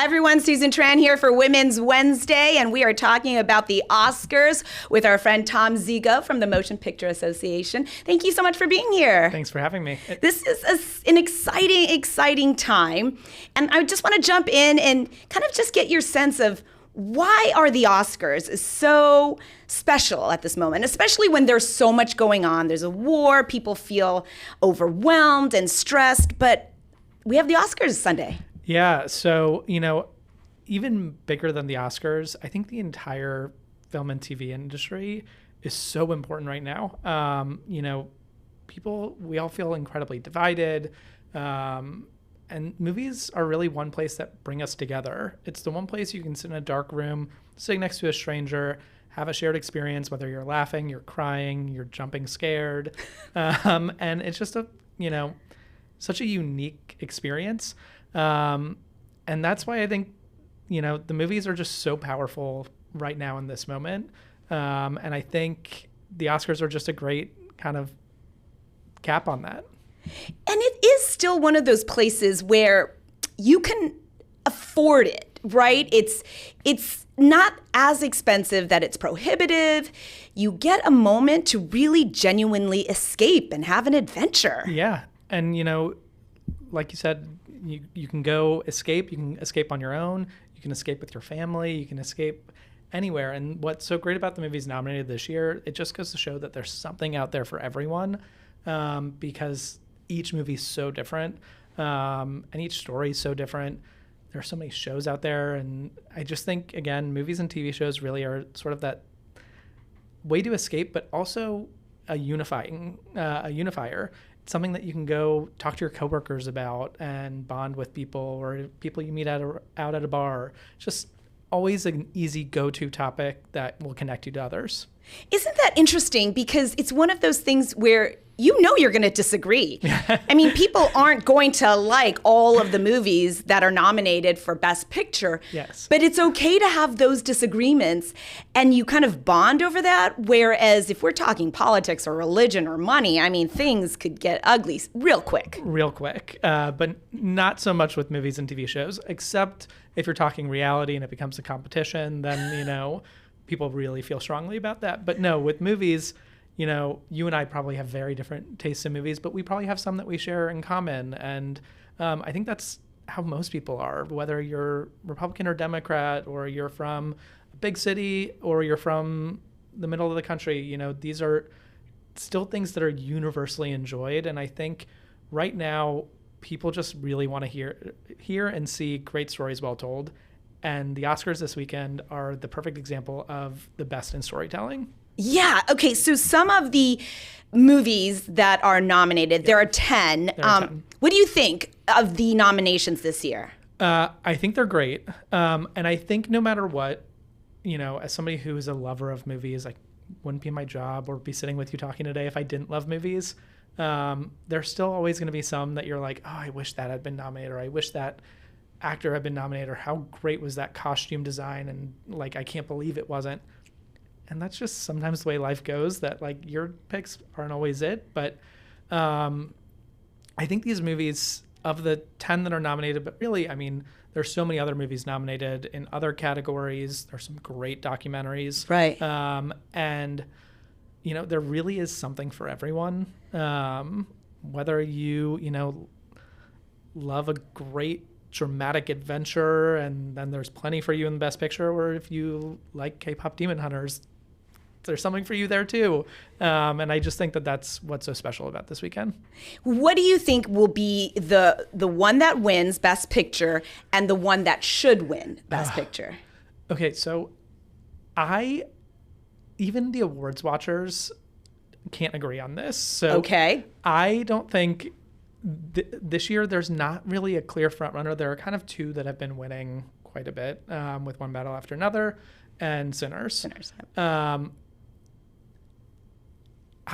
Hi, everyone. Susan Tran here for Women's Wednesday, and we are talking about the Oscars with our friend Tom Zigo from the Motion Picture Association. Thank you so much for being here. Thanks for having me. This is an exciting time, and I just want to jump in and kind of just get your sense of why are the Oscars so special at this moment, especially when there's so much going on. There's a war, people feel overwhelmed and stressed, but we have the Oscars Sunday. Yeah, so, even bigger than the Oscars, I think the entire film and TV industry is so important right now. We all feel incredibly divided, and movies are really one place that bring us together. It's the one place you can sit in a dark room, sitting next to a stranger, have a shared experience, whether you're laughing, you're crying, you're jumping scared. And it's just such a unique experience. And that's why I think, the movies are just so powerful right now in this moment. And I think the Oscars are just a great kind of cap on that. And it is still one of those places where you can afford it, right? It's not as expensive that it's prohibitive. You get a moment to really genuinely escape and have an adventure. Yeah. And, like you said, you can go escape. You can escape on your own. You can escape with your family. You can escape anywhere. And what's so great about the movies nominated this year, it just goes to show that there's something out there for everyone, because each movie's so different, and each story is so different. There are so many shows out there. And I just think, again, movies and TV shows really are sort of that way to escape, but also a unifier. It's something that you can go talk to your coworkers about and bond with people, or people you meet out at a bar. It's just always an easy go-to topic that will connect you to others. Isn't that interesting? Because it's one of those things where you're going to disagree. I mean, people aren't going to like all of the movies that are nominated for Best Picture. Yes. But it's okay to have those disagreements, and you kind of bond over that. Whereas if we're talking politics or religion or money, I mean, things could get ugly real quick. But not so much with movies and TV shows, except if you're talking reality and it becomes a competition, then, people really feel strongly about that. But no, with movies, you and I probably have very different tastes in movies, but we probably have some that we share in common. And I think that's how most people are, whether you're Republican or Democrat, or you're from a big city, or you're from the middle of the country. These are still things that are universally enjoyed. And I think right now, people just really want to hear and see great stories well told. And the Oscars this weekend are the perfect example of the best in storytelling. Yeah. Okay. So some of the movies that are nominated, there are 10. There are 10. What do you think of the nominations this year? I think they're great. And I think no matter what, as somebody who is a lover of movies, I wouldn't be my job or be sitting with you talking today if I didn't love movies. There's still always going to be some that you're like, oh, I wish that had been nominated, or I wish that actor had been nominated, or how great was that costume design, and I can't believe it wasn't. And that's just sometimes the way life goes, that your picks aren't always it. But I think these movies, of the 10 that are nominated, but really, I mean, there's so many other movies nominated in other categories. There's some great documentaries. Right. And, there really is something for everyone. Whether you, love a great dramatic adventure, and then there's plenty for you in the Best Picture, or if you like K-pop Demon Hunters, there's something for you there too. And I just think that that's what's so special about this weekend. What do you think will be the one that wins Best Picture and the one that should win Best Picture? Okay, so even the awards watchers can't agree on this. So okay. I don't think this year there's not really a clear front runner. There are kind of two that have been winning quite a bit, with One Battle After Another and Sinners. I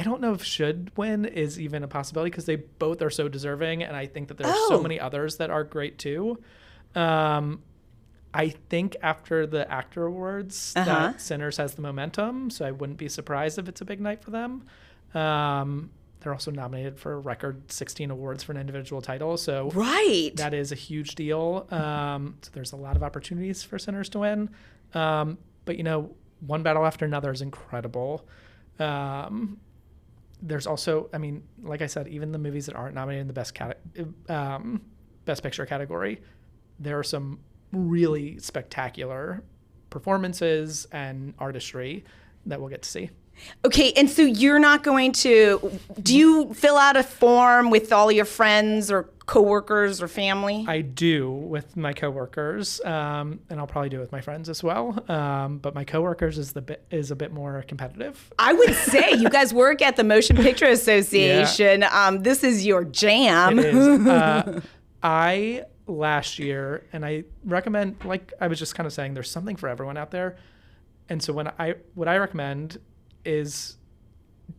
don't know if should win is even a possibility, because they both are so deserving, and I think that there are so many others that are great too. I think after the actor awards, that Sinners has the momentum, so I wouldn't be surprised if it's a big night for them. they're also nominated for a record 16 awards for an individual title. So Right. that is a huge deal. So there's a lot of opportunities for Sinners to win. But, you know, One Battle After Another is incredible. There's also, I mean, like I said, even the movies that aren't nominated in the Best Picture category, there are some really spectacular performances and artistry that we'll get to see. Okay, and so you're not going to, do you fill out a form with all your friends or coworkers or family? I do with my coworkers, and I'll probably do it with my friends as well. But my coworkers is a bit more competitive. I would say you guys work at the Motion Picture Association. This is your jam. It is. I last year, and I recommend, like I was just kind of saying, there's something for everyone out there. And so what I recommend is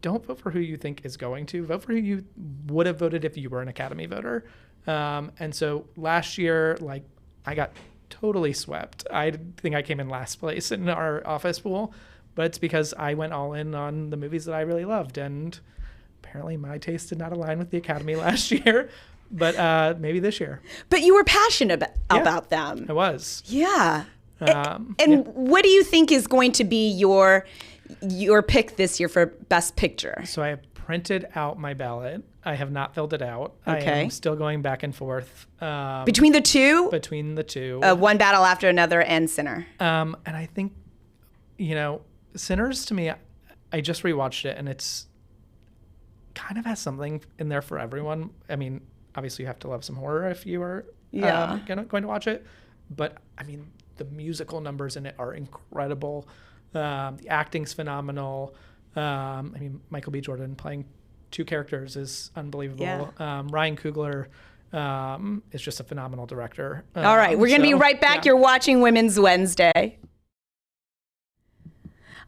don't vote for who you think is going to. Vote for who you would have voted if you were an Academy voter. And so last year, like, I got totally swept. I think I came in last place in our office pool, but it's because I went all in on the movies that I really loved. And apparently my taste did not align with the Academy last year, but maybe this year. But you were passionate about them. I was. Yeah. And what do you think is going to be your pick this year for Best Picture? So I have printed out my ballot. I have not filled it out. Okay. I am still going back and forth. Between the two? Between the two. One Battle After Another and Sinner. And I think, you know, Sinners to me, I just rewatched it and it's kind of has something in there for everyone. I mean, obviously you have to love some horror if you are going to watch it. But I mean, the musical numbers in it are incredible. The acting's phenomenal. I mean, Michael B. Jordan playing two characters is unbelievable. Yeah. Ryan Coogler is just a phenomenal director. All right, we're going to be right back. Yeah. You're watching Women's Wednesday.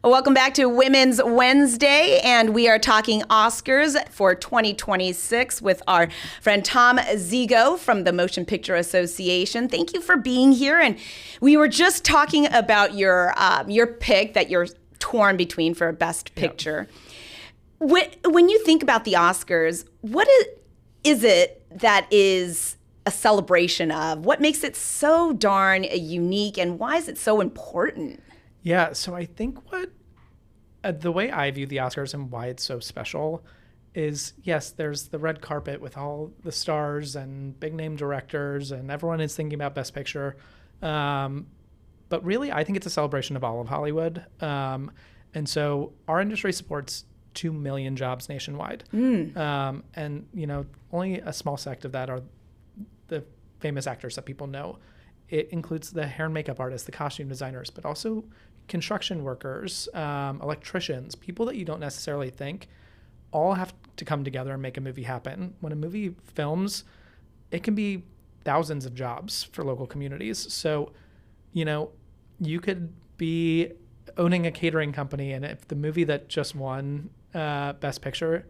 Welcome back to Women's Wednesday, and we are talking Oscars for 2026 with our friend Tom Zigo from the Motion Picture Association. Thank you for being here. And we were just talking about your pick that you're torn between for Best Picture. Yep. When you think about the Oscars, what is it that is a celebration of? What makes it so darn unique, and why is it so important? Yeah, so I think the way I view the Oscars and why it's so special is, yes, there's the red carpet with all the stars and big name directors and everyone is thinking about Best Picture. But really, I think it's a celebration of all of Hollywood. And so our industry supports 2 million jobs nationwide. And, you know, only a small sect of that are the famous actors that people know. It includes the hair and makeup artists, the costume designers, but also construction workers, electricians, people that you don't necessarily think all have to come together and make a movie happen. When a movie films, it can be thousands of jobs for local communities. So, you know, you could be owning a catering company, and if the movie that just won Best Picture,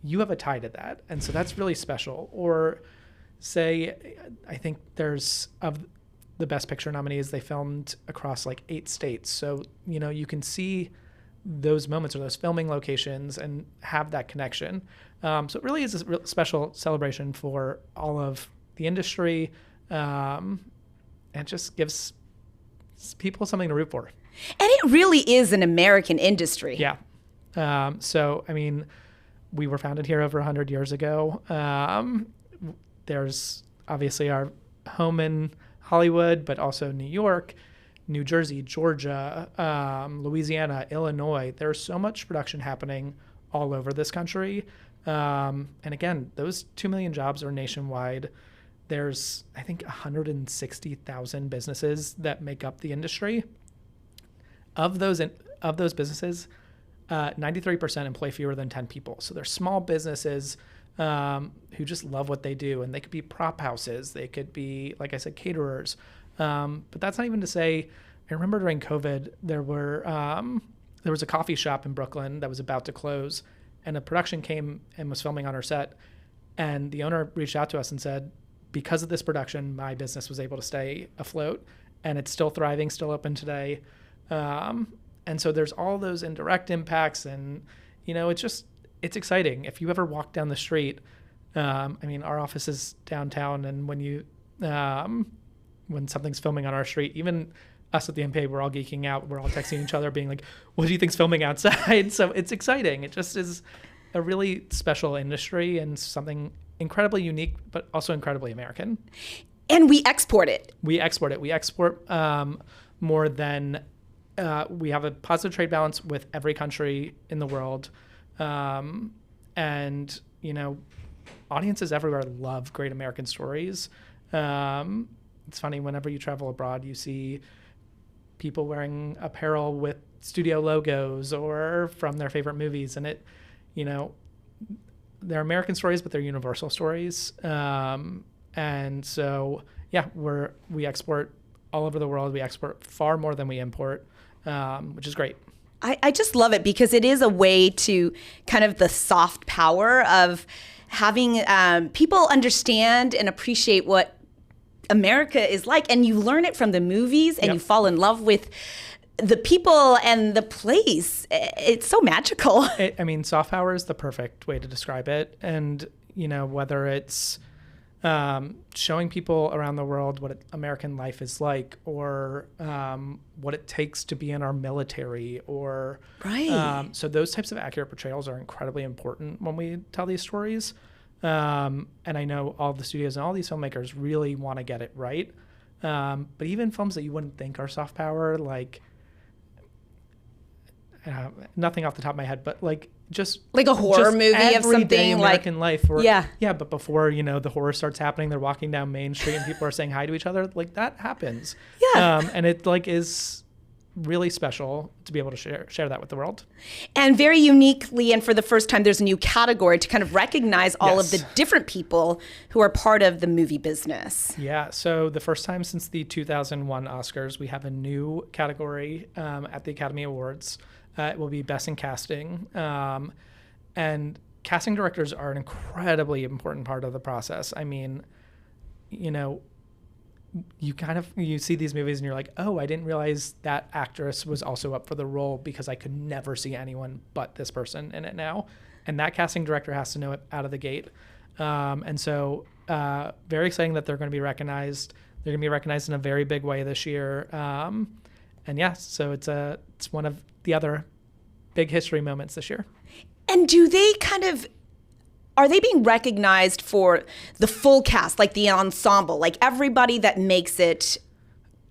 you have a tie to that. And so that's really special. Or say, I think there's of the Best Picture nominees, they filmed across like 8 states. So, you know, you can see those moments or those filming locations and have that connection. So it really is a real special celebration for all of the industry. And it just gives people something to root for. And it really is an American industry. Yeah. So, I mean, we were founded here over 100 years ago. There's obviously our home in Hollywood, but also New York, New Jersey, Georgia, Louisiana, Illinois. There's so much production happening all over this country. And again, those 2 million jobs are nationwide. There's, I think, 160,000 businesses that make up the industry. Of those businesses, 93% employ fewer than 10 people. So they're small businesses who just love what they do. And they could be prop houses. They could be, like I said, caterers. But that's not even to say, I remember during COVID, there was a coffee shop in Brooklyn that was about to close, and a production came and was filming on our set. And the owner reached out to us and said, because of this production, my business was able to stay afloat, and it's still thriving, still open today. And so there's all those indirect impacts, and, you know, it's just, it's exciting. If you ever walk down the street, I mean, our office is downtown, and when something's filming on our street, even us at the MPA, we're all geeking out. We're all texting each other being like, what do you think's filming outside? So it's exciting. It just is a really special industry and something incredibly unique, but also incredibly American. And we export it. We export it. We export more than we have a positive trade balance with every country in the world. And, you know, audiences everywhere love great American stories. It's funny, whenever you travel abroad, you see people wearing apparel with studio logos or from their favorite movies. And it, you know, they're American stories, but they're universal stories. And so, yeah, we export all over the world. We export far more than we import, which is great. I just love it because it is a way to kind of the soft power of having people understand and appreciate what America is like. And you learn it from the movies and you fall in love with the people and the place. It's so magical. I mean, soft power is the perfect way to describe it. And, you know, whether it's showing people around the world what American life is like, or what it takes to be in our military, or so those types of accurate portrayals are incredibly important when we tell these stories. And I know all the studios and all these filmmakers really want to get it right. But even films that you wouldn't think are soft power, like nothing off the top of my head, but like just like a horror movie of something American like life. Or, yeah. But before, you know, the horror starts happening, they're walking down Main Street and people are saying hi to each other. Like that happens. Yeah. And it like is really special to be able to share that with the world. And very uniquely, and for the first time, there's a new category to kind of recognize all of the different people who are part of the movie business. Yeah. So the first time since the 2001 Oscars, we have a new category at the Academy Awards. It will be Best in Casting. And casting directors are an incredibly important part of the process. I mean, you know, you see these movies and you're like, oh, I didn't realize that actress was also up for the role because I could never see anyone but this person in it now. And that casting director has to know it out of the gate. And so very exciting that they're going to be recognized. They're going to be recognized in a very big way this year. And yeah, so it's one of the other big history moments this year. And do they are they being recognized for the full cast, like the ensemble, like everybody that makes it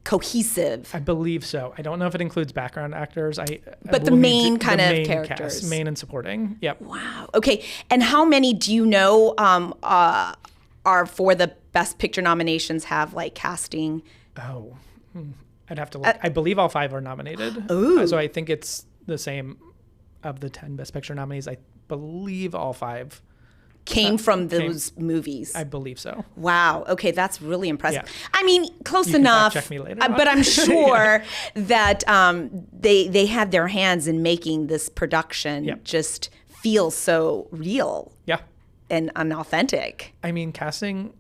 cohesive? I believe so. I don't know if it includes background actors. But the main kind of characters. Cast, main and supporting. Yep. Wow. Okay. And how many do you know are for the Best Picture nominations have like casting? Oh, I'd have to look. I believe all 5 are nominated. Ooh. So I think it's the same of the 10 Best Picture nominees. I believe all 5 came from those movies. I believe so. Wow. Okay, that's really impressive. Yeah. I mean, close you enough. Can fact check me later but I'm sure that they had their hands in making this production just feel so real. Yeah. And authentic. I mean, casting,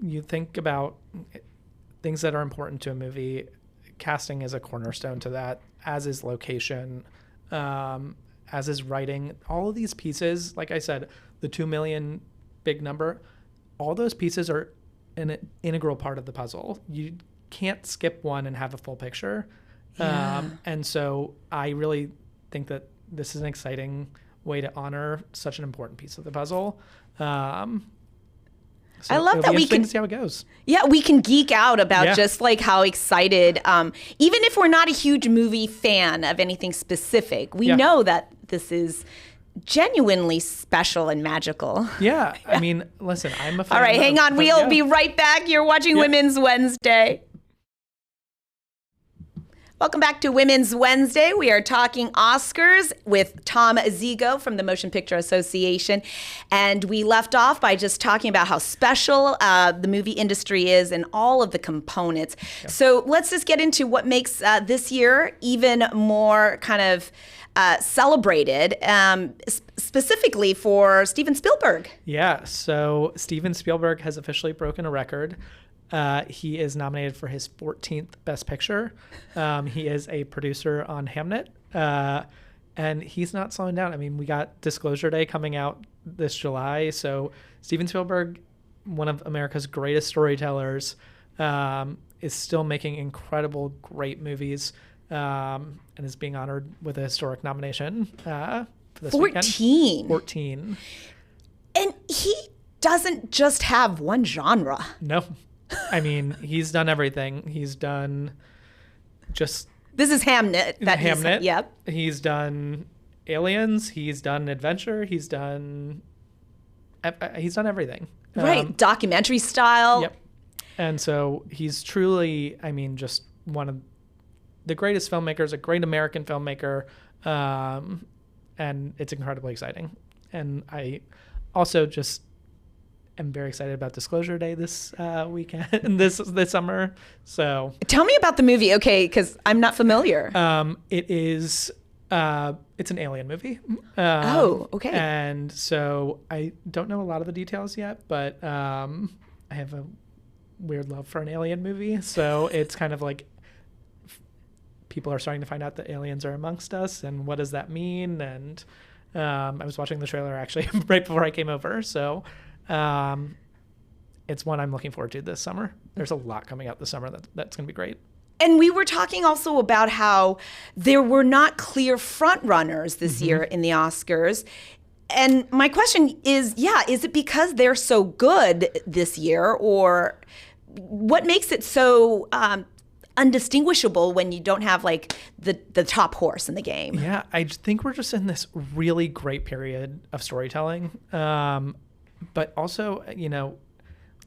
you think about things that are important to a movie. Casting is a cornerstone to that, as is location, as is writing. All of these pieces, like I said, the 2 million big number, all those pieces are an integral part of the puzzle. You can't skip one and have a full picture. Yeah. And so I really think that this is an exciting way to honor such an important piece of the puzzle. So I love that we can see how it goes. Yeah, we can geek out about just like how excited, even if we're not a huge movie fan of anything specific, we know that this is genuinely special and magical. Yeah. I mean, listen, I'm a fan. All right, hang on. We'll be right back. You're watching Women's Wednesday. Welcome back to Women's Wednesday. We are talking Oscars with Tom Zigo from the Motion Picture Association. And we left off by just talking about how special the movie industry is and all of the components. Yep. So let's just get into what makes this year even more kind of celebrated, specifically for Steven Spielberg. Yeah, so Steven Spielberg has officially broken a record. He is nominated for his 14th Best Picture. He is a producer on Hamnet. and he's not slowing down. I mean, we got Disclosure Day coming out this July. So Steven Spielberg, one of America's greatest storytellers, is still making incredible, great movies, and is being honored with a historic nomination for this 14. weekend. 14. And he doesn't just have one genre. No. I mean, he's done everything. He's done just... This is Hamnet. Hamnet. Yep. He's done Aliens. He's done Adventure. He's done everything. Right. Documentary style. Yep. And so he's truly, I mean, just one of the greatest filmmakers, a great American filmmaker. And it's incredibly exciting. And I also just am very excited about Disclosure Day this weekend, this summer. So tell me about the movie, okay? Because I'm not familiar. It is. It's an alien movie. Oh, okay. And so I don't know a lot of the details yet, but I have a weird love for an alien movie. So it's kind of like people are starting to find out that aliens are amongst us, and what does that mean? And I was watching the trailer actually right before I came over. So it's one I'm looking forward to this summer. There's a lot coming out this summer that's going to be great. And we were talking also about how there were not clear front runners this year in the Oscars. And my question is, is it because they're so good this year, or what makes it so undistinguishable when you don't have like the top horse in the game? Yeah, I think we're just in this really great period of storytelling. But also,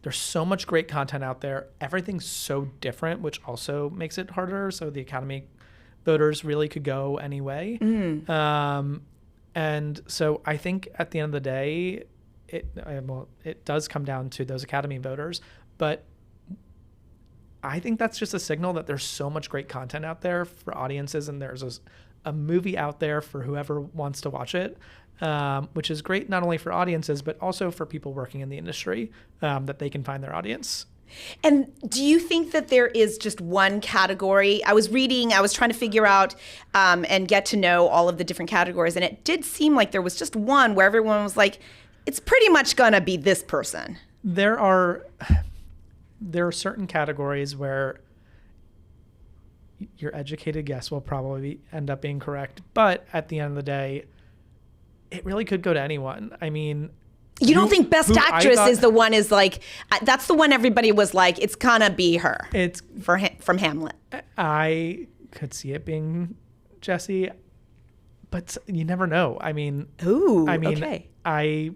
there's so much great content out there. Everything's so different, which also makes it harder. So the Academy voters really could go any way. And so I think at the end of the day, it does come down to those Academy voters. But I think that's just a signal that there's so much great content out there for audiences, and there's a movie out there for whoever wants to watch it. Which is great not only for audiences, but also for people working in the industry, that they can find their audience. And do you think that there is just one category? I was trying to figure out and get to know all of the different categories, and it did seem like there was just one where everyone was like, it's pretty much going to be this person. There are certain categories where your educated guess will probably end up being correct, but at the end of the day, it really could go to anyone. I mean, you don't think Best Actress is the one that's the one everybody was like, it's gonna be her. It's from Hamlet. I could see it being Jessie, but you never know. I mean, okay. I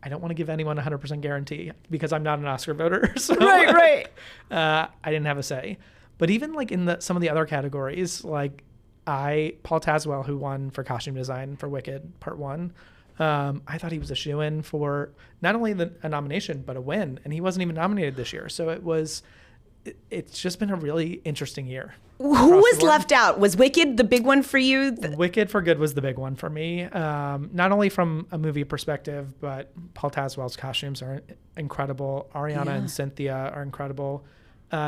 don't want to give anyone a 100% guarantee because I'm not an Oscar voter. So right. I didn't have a say. But even like in some of the other categories, like Paul Tazewell, who won for costume design for Wicked Part 1, I thought he was a shoo-in for not only a nomination, but a win. And he wasn't even nominated this year. So it's just been a really interesting year. Who was left out? Was Wicked the big one for you? Wicked for Good was the big one for me. Not only from a movie perspective, but Paul Tazewell's costumes are incredible. Ariana and Cynthia are incredible.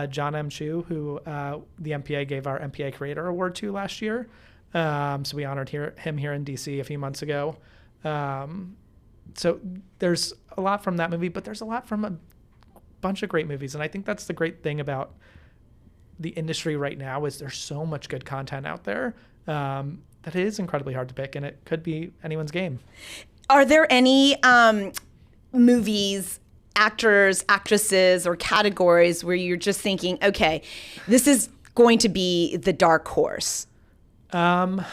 John M. Chu, who the MPA gave our MPA Creator Award to last year. So we honored him here in DC a few months ago. So there's a lot from that movie, but there's a lot from a bunch of great movies. And I think that's the great thing about the industry right now is there's so much good content out there that it is incredibly hard to pick, and it could be anyone's game. Are there any movies, actors, actresses, or categories where you're just thinking, okay, this is going to be the dark horse? I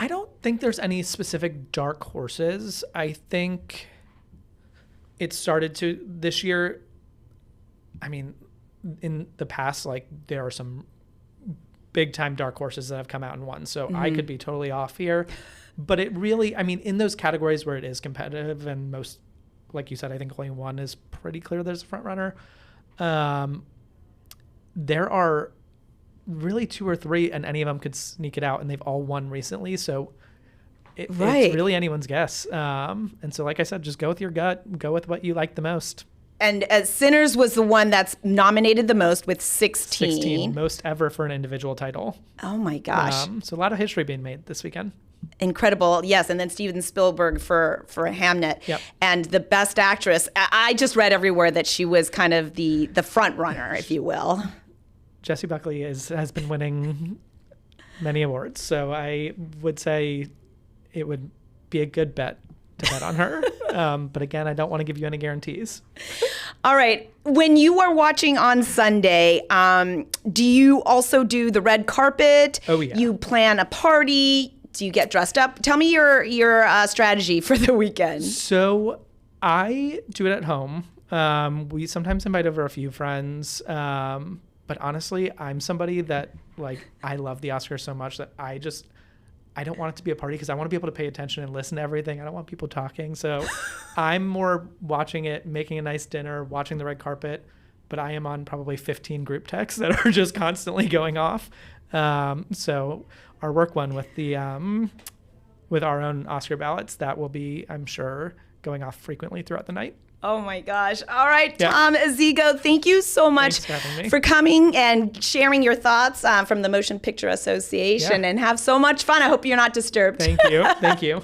don't think there's any specific dark horses. I think it started to this year. I mean, in the past, like there are some big time dark horses that have come out and won. So I could be totally off here. But it really, I mean, in those categories where it is competitive and most, like you said, I think only one is pretty clear there's a front runner. There are really two or three, and any of them could sneak it out, and they've all won recently. So it's really anyone's guess. And so, like I said, just go with your gut, go with what you like the most. And Sinners was the one that's nominated the most with 16. 16, most ever for an individual title. Oh my gosh. So a lot of history being made this weekend. Incredible. Yes. And then Steven Spielberg for Hamnet. Yep. And the best actress. I just read everywhere that she was kind of the front runner, if you will. Jessie Buckley has been winning many awards. So I would say it would be a good bet to bet on her. But again, I don't want to give you any guarantees. All right. When you are watching on Sunday, do you also do the red carpet? Oh, yeah. You plan a party? Do you get dressed up? Tell me your strategy for the weekend. So I do it at home. We sometimes invite over a few friends. But honestly, I'm somebody that, like, I love the Oscars so much that I don't want it to be a party because I want to be able to pay attention and listen to everything. I don't want people talking. So I'm more watching it, making a nice dinner, watching the red carpet. But I am on probably 15 group texts that are just constantly going off. So our work one with the with our own Oscar ballots, that will be, I'm sure, going off frequently throughout the night. Oh my gosh. All right, Yeah. Tom Ezigo, thank you so much Thanks for having me. for coming and sharing your thoughts from the Motion Picture Association, Yeah. and have so much fun. I hope you're not disturbed. Thank you. Thank you.